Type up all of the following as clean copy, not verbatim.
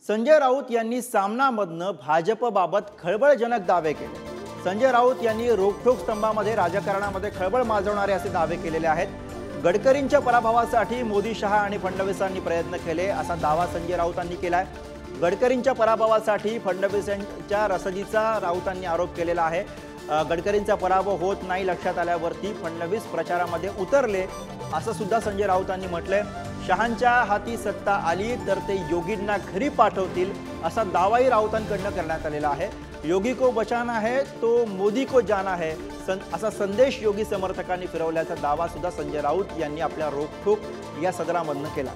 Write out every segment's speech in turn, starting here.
संजय राऊत यांनी सामनामधनं भाजपबाबत खळबळजनक दावे केले। संजय राऊत यांनी रोखठोक स्तंभामध्ये राजकारणामध्ये खळबळ माजवणारे असे दावे केलेले आहेत। गडकरींच्या पराभवासाठी मोदी, शहा आणि फडणवीसांनी प्रयत्न केले असा दावा संजय राऊतांनी केलाय। गडकरींच्या पराभवासाठी फडणवीसांच्या रसदीचा राऊतांनी आरोप केलेला आहे। गडकरींचा पराभव होत नाही लक्षात आल्यावरती फडणवीस प्रचारामध्ये उतरले असं सुद्धा संजय राऊतांनी म्हटलंय। शहांच्या हाती सत्ता आली तर ते योगींना घरी पाठवतील असा दावाही राऊतांकडून करण्यात आलेला आहे। योगी को बचाना है तो मोदी को जाना है असा संदेश योगी समर्थकांनी फिरवल्याचा दावा सुद्धा संजय राऊत यांनी आपल्या रोखठोक या सदरामधनं केला।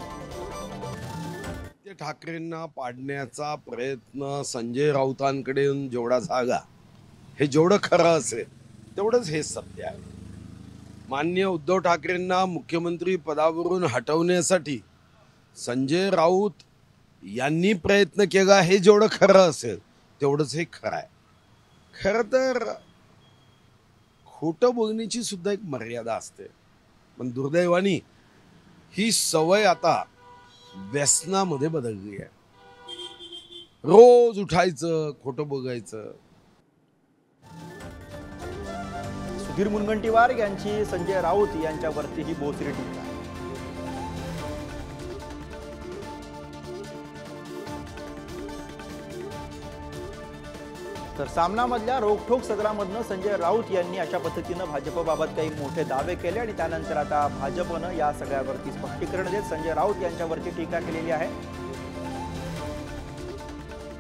ठाकरेंना पाडण्याचा प्रयत्न संजय राऊतांकडे जेवढा जागा हे जेवढं खरं असेल तेवढंच हे सत्य आहे। माननीय उद्धव ठाकरेंना मुख्यमंत्री पदावरून हटवण्यासाठी संजय राऊत यांनी प्रयत्न केला हे जेवढं खरं असेल तेवढंच हे खरं आहे। खरं तर खोटं बोलण्याची सुद्धा एक मर्यादा असते, पण दुर्दैवाने ही सवय आता व्यसनामध्ये बदलली आहे। रोज उठायचं, खोटं बघायचं। सुधीर मुनगंटीवार यांची संजय राऊत यांच्यावरती ही बोचरी टीका। तर सामनामधल्या रोखठोक सदरामधनं संजय राऊत यांनी अशा पद्धतीनं भाजपबाबत काही मोठे दावे केले आणि त्यानंतर आता भाजपनं या सगळ्यावरती स्पष्टीकरण देत संजय राऊत यांच्यावरती टीका केलेली आहे।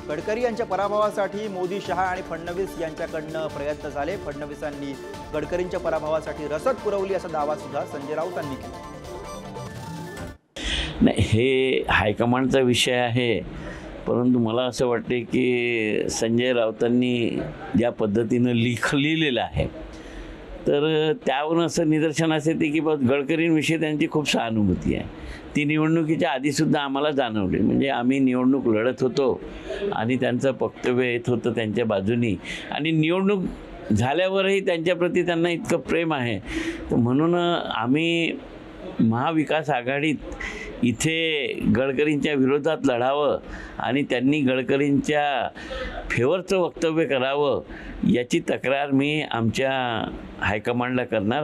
गडकरी यांच्या पराभवासाठी मोदी, शहा आणि फडणवीस यांच्याकडनं प्रयत्न झाले। फडणवीसांनी गडकरींच्या पराभवासाठी रसद पुरवली असा दावा सुद्धा संजय राऊतांनी केला। नाही, हे हायकमांडचा विषय आहे, परंतु मला असं वाटते की संजय राऊतांनी ज्या पद्धतीनं लिहिलेलं आहे तर त्यावरून असं निदर्शनास येते की बस गडकरींविषयी त्यांची खूप सहानुभूती आहे। ती निवडणुकीच्या आधीसुद्धा आम्हाला जाणवली, म्हणजे आम्ही निवडणूक लढत होतो आणि त्यांचं वक्तव्य येत होतं त्यांच्या बाजूनी, आणि निवडणूक झाल्यावरही त्यांच्याप्रती त्यांना इतकं प्रेम आहे। तर म्हणून आम्ही महाविकास आघाडीत इथे गडकरींच्या विरोधात लढावं आणि त्यांनी गडकरींच्या फेवरचं वक्तव्य करावं याची तक्रार मी आमच्या हायकमांडला करणार।